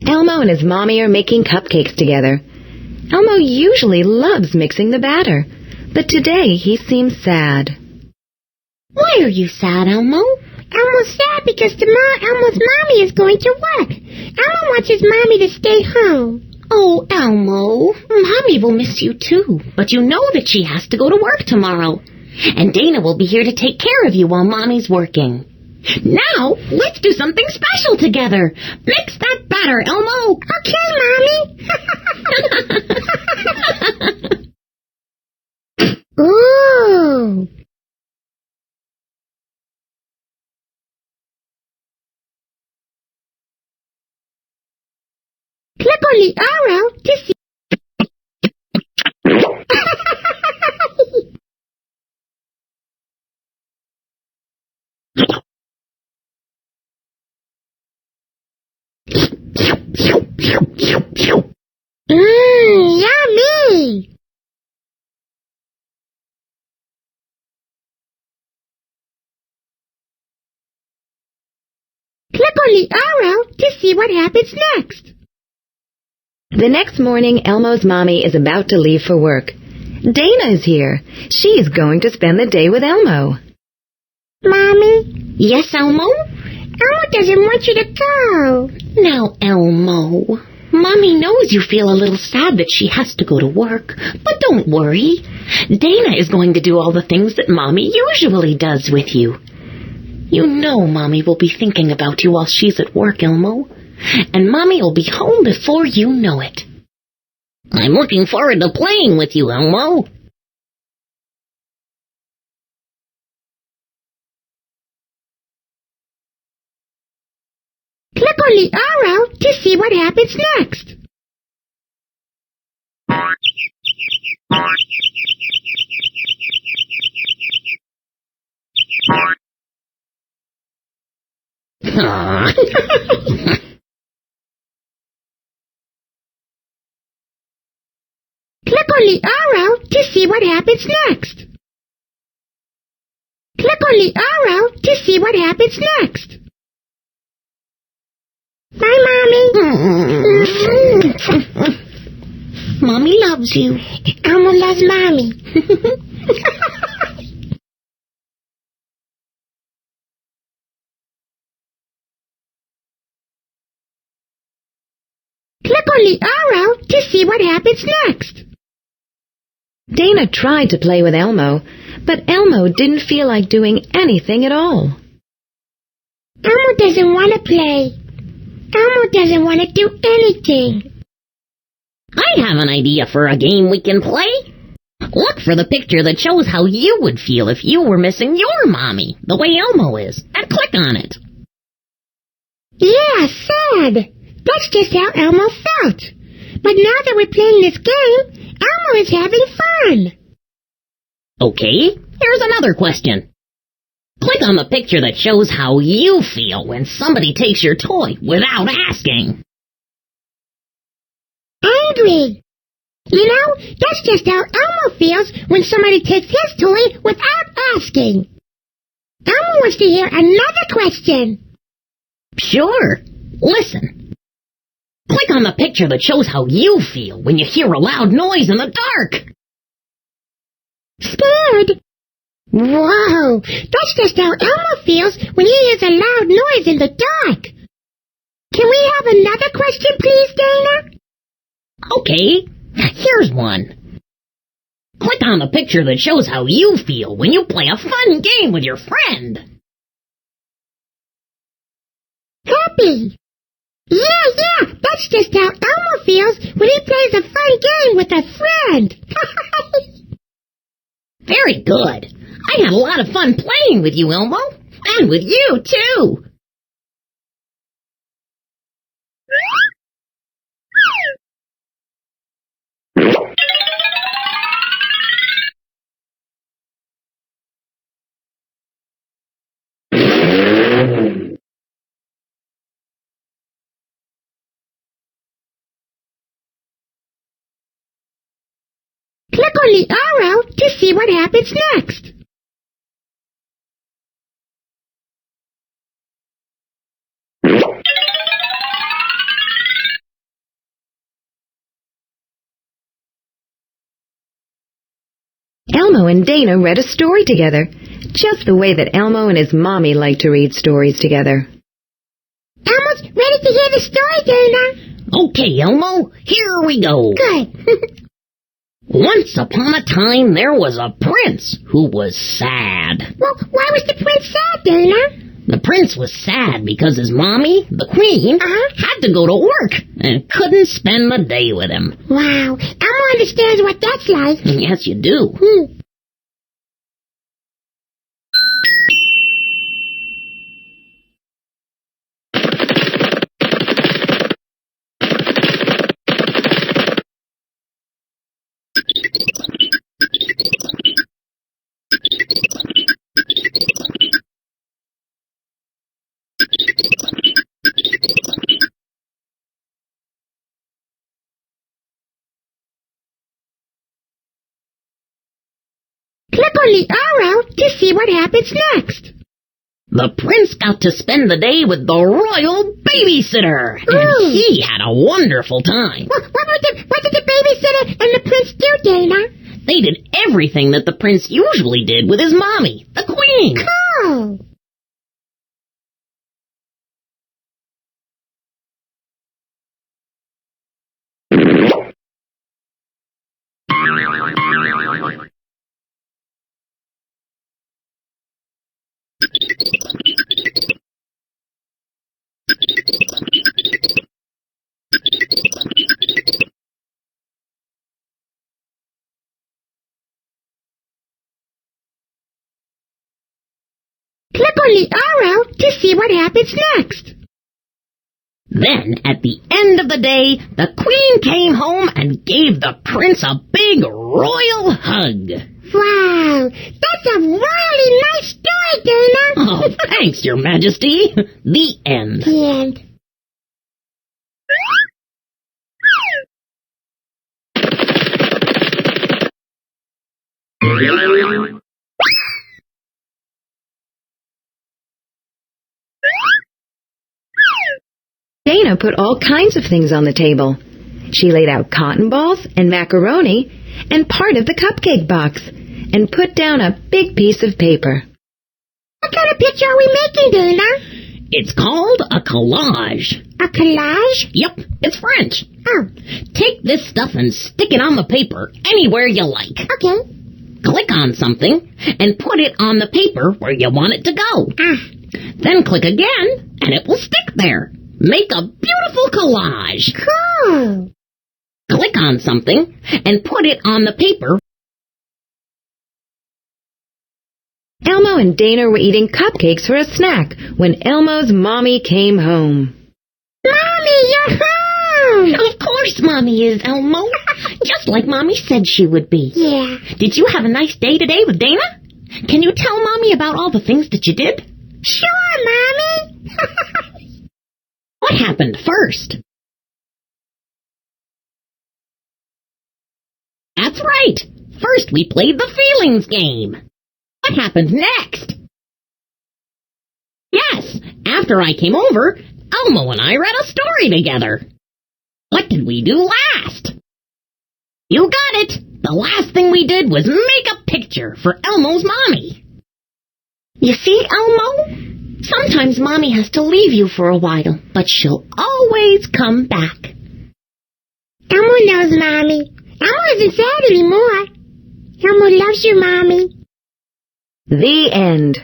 Elmo and his mommy are making cupcakes together. Elmo usually loves mixing the batter, but today he seems sad. Why are you sad, Elmo? Elmo's sad because tomorrow Elmo's mommy is going to work. Elmo wants his mommy to stay home. Oh, Elmo, Mommy will miss you too, but you know that she has to go to work tomorrow. And Dana will be here to take care of you while Mommy's working. Now, let's do something special together. Mix that batter, Elmo. Okay, Mommy. Ooh. Click on the arrow to see. Yummy! Click on the arrow to see what happens next. The next morning, Elmo's mommy is about to leave for work. Dana is here. She is going to spend the day with Elmo. Mommy? Yes, Elmo? Elmo doesn't want you to go. Now, Elmo, Mommy knows you feel a little sad that she has to go to work, but don't worry. Dana is going to do all the things that Mommy usually does with you. You know Mommy will be thinking about you while she's at work, Elmo. And Mommy will be home before you know it. I'm looking forward to playing with you, Elmo. Click on the arrow to see what happens next. Click on the arrow to see what happens next. Click on the arrow to see what happens next. Bye, Mommy. Mommy loves you. Elmo loves Mommy. Click on the arrow to see what happens next. Dana tried to play with Elmo, but Elmo didn't feel like doing anything at all. Elmo doesn't want to play. Elmo doesn't want to do anything. I have an idea for a game we can play. Look for the picture that shows how you would feel if you were missing your mommy, the way Elmo is, and click on it. Yeah, sad. That's just how Elmo felt. But now that we're playing this game, Elmo is having fun. Okay, here's another question. Click on the picture that shows how you feel when somebody takes your toy without asking. Angry. You know, that's just how Elmo feels when somebody takes his toy without asking. Elmo wants to hear another question. Sure. Listen. Click on the picture that shows how you feel when you hear a loud noise in the dark. Scared. Whoa, that's just how Elmo feels when he hears a loud noise in the dark. Can we have another question, please, Dana? Okay, here's one. Click on the picture that shows how you feel when you play a fun game with your friend. Happy. Yeah, that's just how Elmo feels when he plays a fun game with a friend. Very good. I had a lot of fun playing with you, Elmo. And with you, too. Click on the arrow to see what happens next. Elmo and Dana read a story together, just the way that Elmo and his mommy like to read stories together. Elmo's ready to hear the story, Dana. Okay, Elmo, here we go. Good. Once upon a time, there was a prince who was sad. Well, why was the prince sad, Dana? The prince was sad because his mommy, the queen, had to go to work and couldn't spend the day with him. Wow, Elmo understands what that's like. Yes, you do. Click on the arrow to see what happens next. The prince got to spend the day with the royal babysitter, and he had a wonderful time. What did the babysitter and the prince do, Dana? They did everything that the prince usually did with his mommy, the queen. Cool. Click on the arrow to see what happens next. Then, at the end of the day, the queen came home and gave the prince a big royal hug. Wow, that's a really nice story, Dana. Oh, thanks, Your Majesty. The end. The end. Dana put all kinds of things on the table. She laid out cotton balls and macaroni and part of the cupcake box and put down a big piece of paper. What kind of picture are we making, Dana? It's called a collage. A collage? Yep, it's French. Oh, Take this stuff and stick it on the paper anywhere you like. okay. Click on something and put it on the paper where you want it to go. Then click again and it will stick there. Make a beautiful collage. Cool. Click on something and put it on the paper. Elmo and Dana were eating cupcakes for a snack when Elmo's mommy came home. Mommy, you're home. Of course Mommy is, Elmo. Just like Mommy said she would be. Yeah. Did you have a nice day today with Dana? Can you tell Mommy about all the things that you did? Sure, Mommy. What happened first? That's right. First we played the feelings game. What happened next? Yes, after I came over, Elmo and I read a story together. What did we do last? You got it. The last thing we did was make a picture for Elmo's mommy. You see, Elmo? Sometimes Mommy has to leave you for a while, but she'll always come back. Elmo knows, Mommy. Elmo isn't sad anymore. Elmo loves you, Mommy. The end.